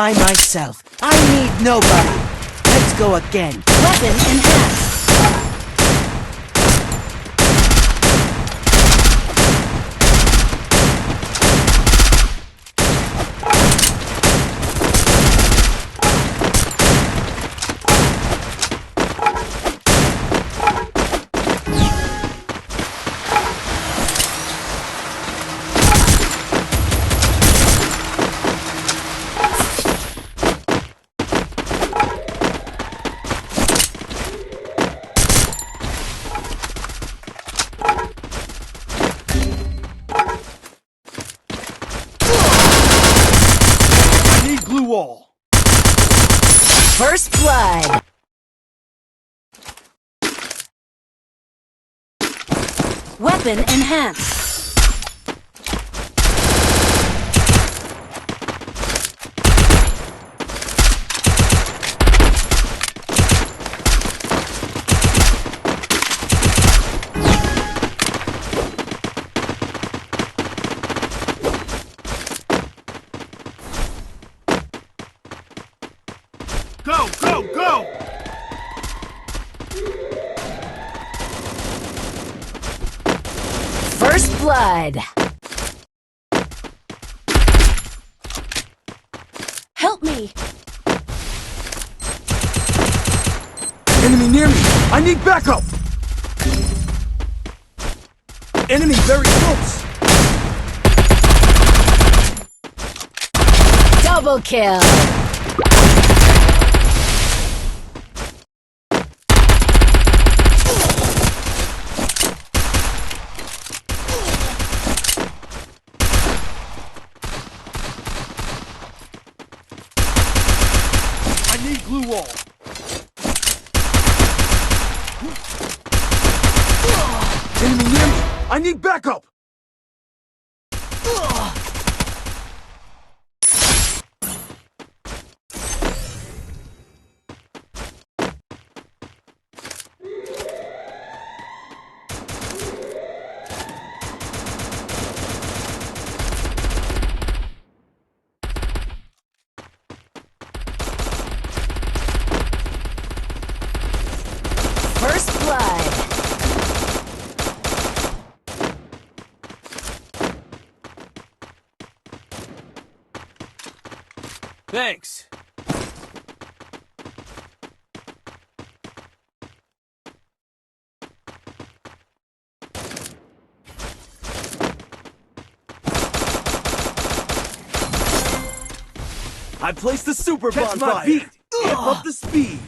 By myself. I need nobody. Let's go again. Weapon enhanced. Wall. First blood. Weapon enhanced. Go, go, go! First blood. Help me. Enemy near me! I need backup! Enemy very close! Double kill. Glue wall. Enemy near me! I need backup! First blood. Thanks. I placed the super bonfire. That's my beat. Amp up the speed.